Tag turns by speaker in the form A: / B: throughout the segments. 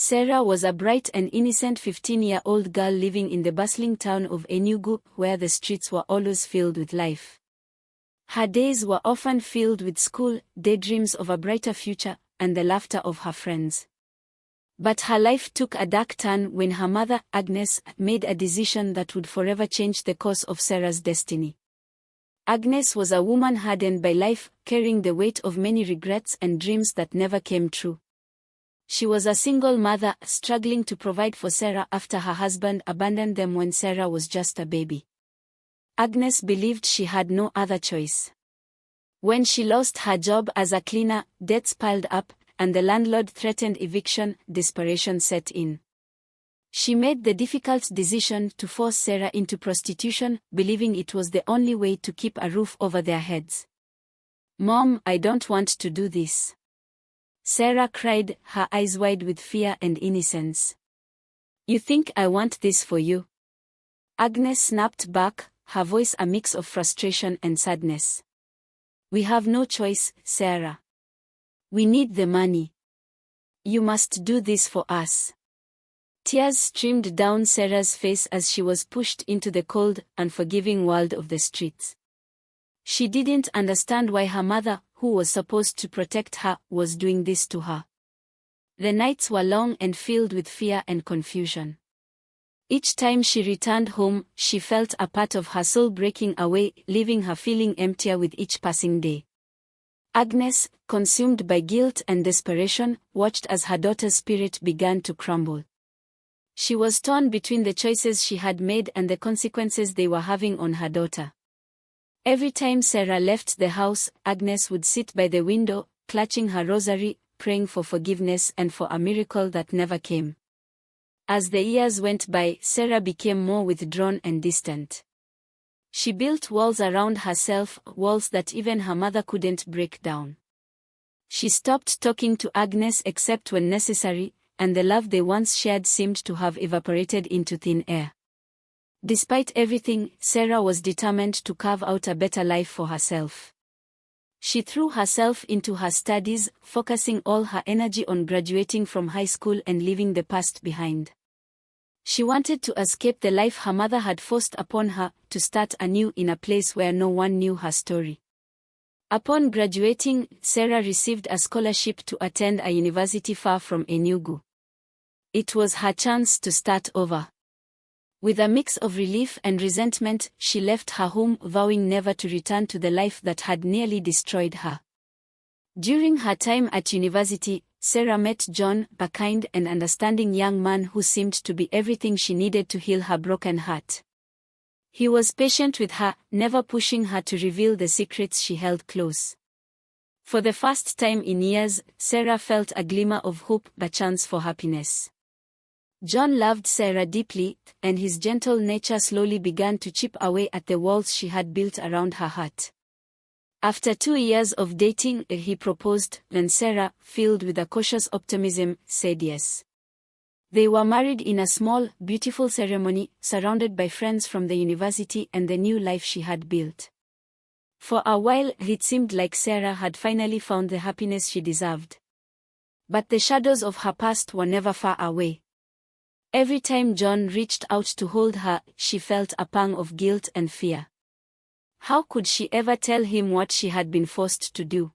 A: Sarah was a bright and innocent 15-year-old girl living in the bustling town of Enugu, where the streets were always filled with life. Her days were often filled with school, daydreams of a brighter future, and the laughter of her friends. But her life took a dark turn when her mother, Agnes, made a decision that would forever change the course of Sarah's destiny. Agnes was a woman hardened by life, carrying the weight of many regrets and dreams that never came true. She was a single mother, struggling to provide for Sarah after her husband abandoned them when Sarah was just a baby. Agnes believed she had no other choice. When she lost her job as a cleaner, debts piled up, and the landlord threatened eviction, desperation set in. She made the difficult decision to force Sarah into prostitution, believing it was the only way to keep a roof over their heads. "Mom, I don't want to do this," Sarah cried, her eyes wide with fear and innocence. "You think I want this for you?" Agnes snapped back, her voice a mix of frustration and sadness. "We have no choice, Sarah. We need the money. You must do this for us." Tears streamed down Sarah's face as she was pushed into the cold, unforgiving world of the streets. She didn't understand why her mother, who was supposed to protect her, was doing this to her. The nights were long and filled with fear and confusion. Each time she returned home, she felt a part of her soul breaking away, leaving her feeling emptier with each passing day. Agnes, consumed by guilt and desperation, watched as her daughter's spirit began to crumble. She was torn between the choices she had made and the consequences they were having on her daughter. Every time Sarah left the house, Agnes would sit by the window, clutching her rosary, praying for forgiveness and for a miracle that never came. As the years went by, Sarah became more withdrawn and distant. She built walls around herself, walls that even her mother couldn't break down. She stopped talking to Agnes except when necessary, and the love they once shared seemed to have evaporated into thin air. Despite everything, Sarah was determined to carve out a better life for herself. She threw herself into her studies, focusing all her energy on graduating from high school and leaving the past behind. She wanted to escape the life her mother had forced upon her, to start anew in a place where no one knew her story. Upon graduating, Sarah received a scholarship to attend a university far from Enugu. It was her chance to start over. With a mix of relief and resentment, she left her home, vowing never to return to the life that had nearly destroyed her. During her time at university, Sarah met John, a kind and understanding young man who seemed to be everything she needed to heal her broken heart. He was patient with her, never pushing her to reveal the secrets she held close. For the first time in years, Sarah felt a glimmer of hope, a chance for happiness. John loved Sarah deeply, and his gentle nature slowly began to chip away at the walls she had built around her heart. After 2 years of dating, he proposed, and Sarah, filled with a cautious optimism, said yes. They were married in a small, beautiful ceremony, surrounded by friends from the university and the new life she had built. For a while, it seemed like Sarah had finally found the happiness she deserved. But the shadows of her past were never far away. Every time John reached out to hold her, she felt a pang of guilt and fear. How could she ever tell him what she had been forced to do?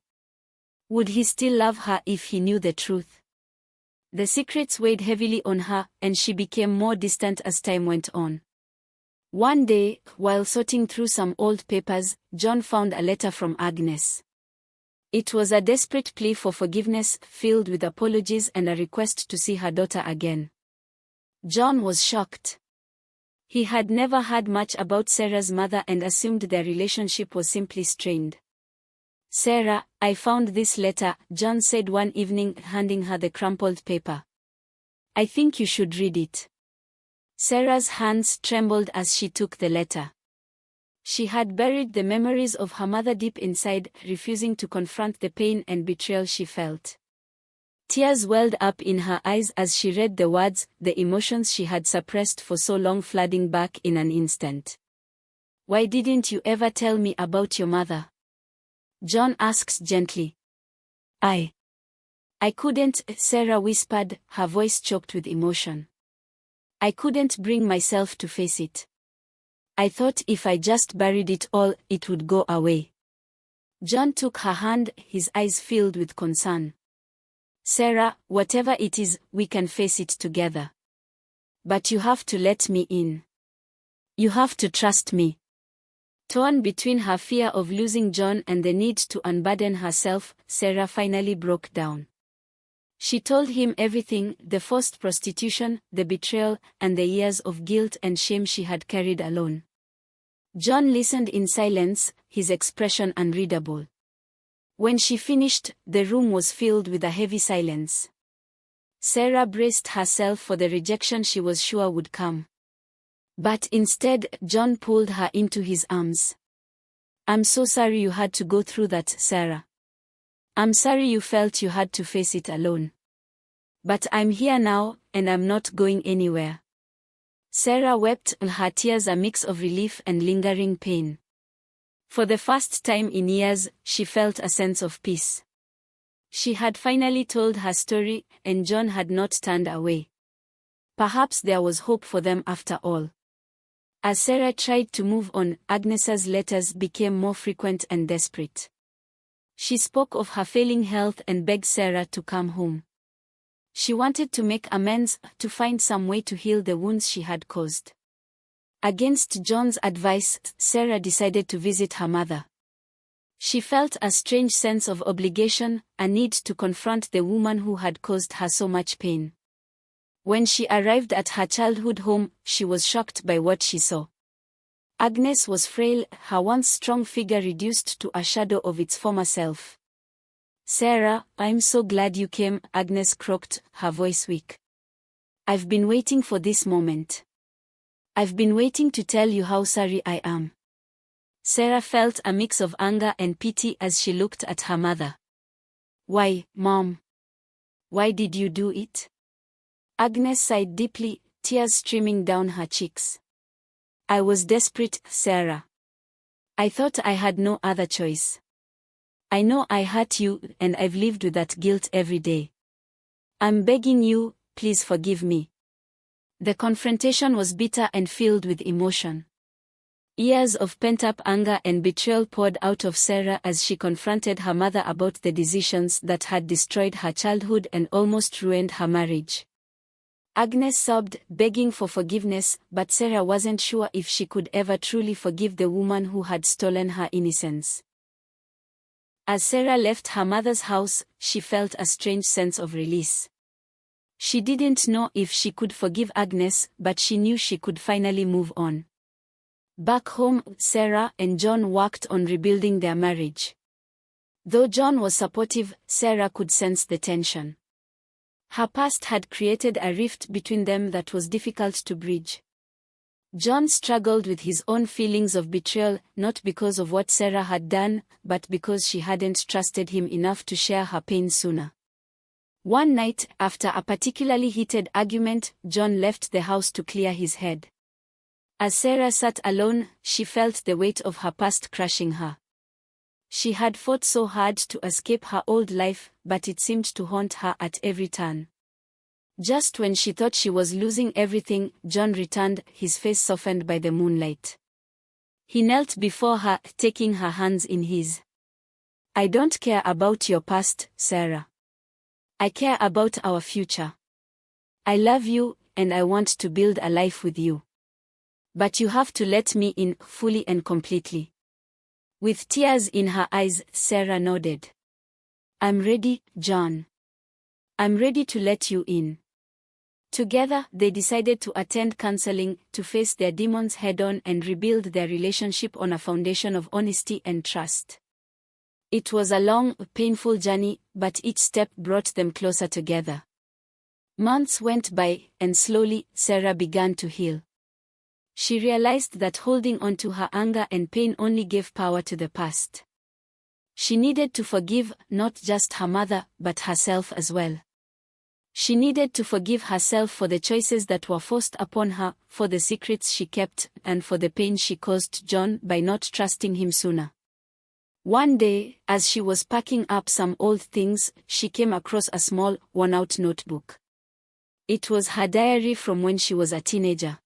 A: Would he still love her if he knew the truth? The secrets weighed heavily on her, and she became more distant as time went on. One day, while sorting through some old papers, John found a letter from Agnes. It was a desperate plea for forgiveness, filled with apologies and a request to see her daughter again. John was shocked. He had never heard much about Sarah's mother and assumed their relationship was simply strained. "Sarah, I found this letter," John said one evening, handing her the crumpled paper. "I think you should read it." Sarah's hands trembled as she took the letter. She had buried the memories of her mother deep inside, refusing to confront the pain and betrayal she felt. Tears welled up in her eyes as she read the words, the emotions she had suppressed for so long flooding back in an instant. "Why didn't you ever tell me about your mother?" John asked gently. I couldn't, Sarah whispered, her voice choked with emotion. I couldn't bring myself to face it. I thought if I just buried it all, it would go away. John took her hand, his eyes filled with concern. Sarah, whatever it is, we can face it together. But you have to let me in. You have to trust me. Torn between her fear of losing John and the need to unburden herself, Sarah finally broke down. She told him everything, the forced prostitution, the betrayal, and the years of guilt and shame she had carried alone. John listened in silence, his expression unreadable. When she finished, the room was filled with a heavy silence. Sarah braced herself for the rejection she was sure would come. But instead, John pulled her into his arms. I'm so sorry you had to go through that, Sarah. I'm sorry you felt you had to face it alone. But I'm here now, and I'm not going anywhere. Sarah wept, her tears a mix of relief and lingering pain. For the first time in years, she felt a sense of peace. She had finally told her story, and John had not turned away. Perhaps there was hope for them after all. As Sarah tried to move on, Agnes's letters became more frequent and desperate. She spoke of her failing health and begged Sarah to come home. She wanted to make amends, to find some way to heal the wounds she had caused. Against John's advice, Sarah decided to visit her mother. She felt a strange sense of obligation, a need to confront the woman who had caused her so much pain. When she arrived at her childhood home, she was shocked by what she saw. Agnes was frail, her once strong figure reduced to a shadow of its former self. Sarah, I'm so glad you came, Agnes croaked, her voice weak. I've been waiting for this moment. I've been waiting to tell you how sorry I am. Sarah felt a mix of anger and pity as she looked at her mother. Why, Mom? Why did you do it? Agnes sighed deeply, tears streaming down her cheeks. I was desperate, Sarah. I thought I had no other choice. I know I hurt you, and I've lived with that guilt every day. I'm begging you, please forgive me. The confrontation was bitter and filled with emotion. Years of pent-up anger and betrayal poured out of Sarah as she confronted her mother about the decisions that had destroyed her childhood and almost ruined her marriage. Agnes sobbed, begging for forgiveness, but Sarah wasn't sure if she could ever truly forgive the woman who had stolen her innocence. As Sarah left her mother's house, she felt a strange sense of release. She didn't know if she could forgive Agnes, but she knew she could finally move on. Back home, Sarah and John worked on rebuilding their marriage. Though John was supportive, Sarah could sense the tension. Her past had created a rift between them that was difficult to bridge. John struggled with his own feelings of betrayal, not because of what Sarah had done, but because she hadn't trusted him enough to share her pain sooner. One night, after a particularly heated argument, John left the house to clear his head. As Sarah sat alone, she felt the weight of her past crushing her. She had fought so hard to escape her old life, but it seemed to haunt her at every turn. Just when she thought she was losing everything, John returned, his face softened by the moonlight. He knelt before her, taking her hands in his. I don't care about your past, Sarah. I care about our future. I love you, and I want to build a life with you. But you have to let me in, fully and completely. With tears in her eyes, Sarah nodded. I'm ready, John. I'm ready to let you in. Together, they decided to attend counseling, to face their demons head-on and rebuild their relationship on a foundation of honesty and trust. It was a long, painful journey, but each step brought them closer together. Months went by, and slowly, Sarah began to heal. She realized that holding on to her anger and pain only gave power to the past. She needed to forgive, not just her mother, but herself as well. She needed to forgive herself for the choices that were forced upon her, for the secrets she kept, and for the pain she caused John by not trusting him sooner. One day, as she was packing up some old things, she came across a small, worn-out notebook. It was her diary from when she was a teenager.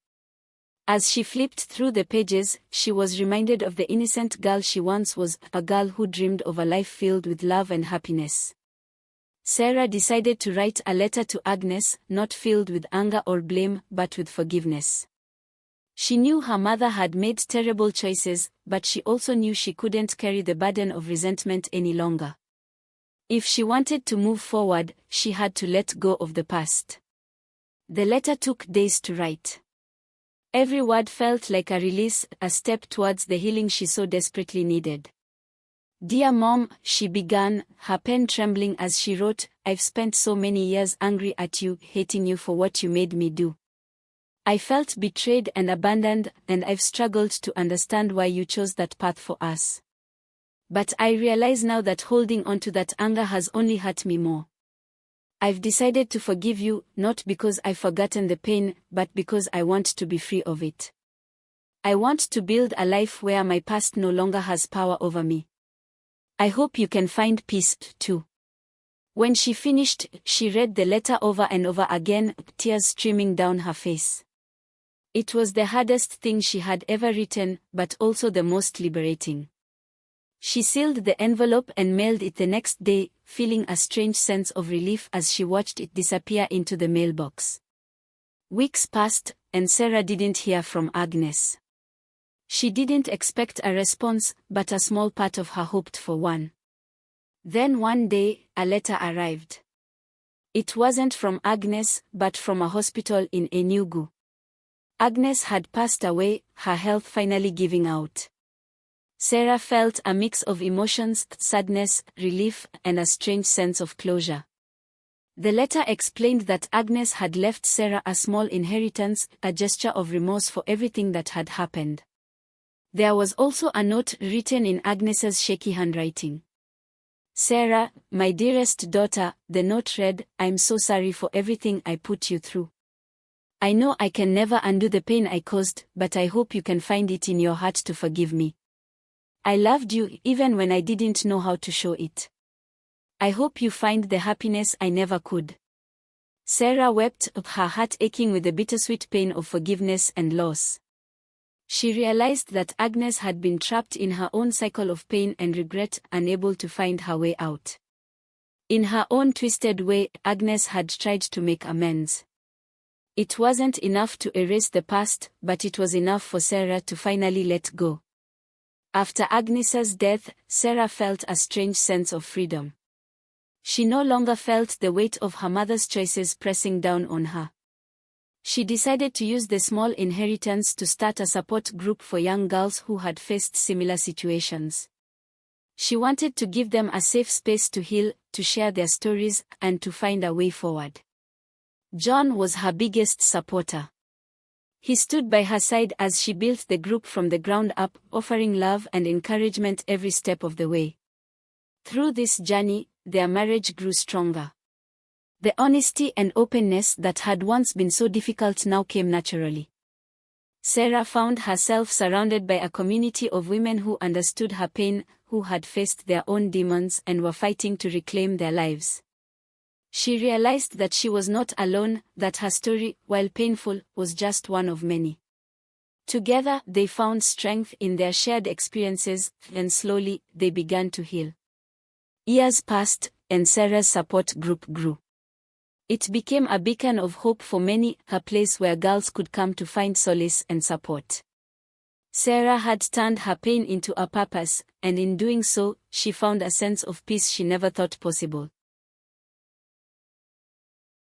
A: As she flipped through the pages, she was reminded of the innocent girl she once was, a girl who dreamed of a life filled with love and happiness. Sarah decided to write a letter to Agnes, not filled with anger or blame, but with forgiveness. She knew her mother had made terrible choices, but she also knew she couldn't carry the burden of resentment any longer. If she wanted to move forward, she had to let go of the past. The letter took days to write. Every word felt like a release, a step towards the healing she so desperately needed. "Dear Mom," she began, her pen trembling as she wrote, "I've spent so many years angry at you, hating you for what you made me do. I felt betrayed and abandoned, and I've struggled to understand why you chose that path for us. But I realize now that holding on to that anger has only hurt me more. I've decided to forgive you, not because I've forgotten the pain, but because I want to be free of it. I want to build a life where my past no longer has power over me. I hope you can find peace, too." When she finished, she read the letter over and over again, tears streaming down her face. It was the hardest thing she had ever written, but also the most liberating. She sealed the envelope and mailed it the next day, feeling a strange sense of relief as she watched it disappear into the mailbox. Weeks passed, and Sarah didn't hear from Agnes. She didn't expect a response, but a small part of her hoped for one. Then one day, a letter arrived. It wasn't from Agnes, but from a hospital in Enugu. Agnes had passed away, her health finally giving out. Sarah felt a mix of emotions, sadness, relief, and a strange sense of closure. The letter explained that Agnes had left Sarah a small inheritance, a gesture of remorse for everything that had happened. There was also a note written in Agnes's shaky handwriting. "Sarah, my dearest daughter," the note read, "I'm so sorry for everything I put you through. I know I can never undo the pain I caused, but I hope you can find it in your heart to forgive me. I loved you even when I didn't know how to show it. I hope you find the happiness I never could." Sarah wept, her heart aching with the bittersweet pain of forgiveness and loss. She realized that Agnes had been trapped in her own cycle of pain and regret, unable to find her way out. In her own twisted way, Agnes had tried to make amends. It wasn't enough to erase the past, but it was enough for Sarah to finally let go. After Agnes's death, Sarah felt a strange sense of freedom. She no longer felt the weight of her mother's choices pressing down on her. She decided to use the small inheritance to start a support group for young girls who had faced similar situations. She wanted to give them a safe space to heal, to share their stories, and to find a way forward. John was her biggest supporter. He stood by her side as she built the group from the ground up, offering love and encouragement every step of the way. Through this journey, their marriage grew stronger. The honesty and openness that had once been so difficult now came naturally. Sarah found herself surrounded by a community of women who understood her pain, who had faced their own demons and were fighting to reclaim their lives. She realized that she was not alone, that her story, while painful, was just one of many. Together, they found strength in their shared experiences, and slowly, they began to heal. Years passed, and Sarah's support group grew. It became a beacon of hope for many, a place where girls could come to find solace and support. Sarah had turned her pain into a purpose, and in doing so, she found a sense of peace she never thought possible.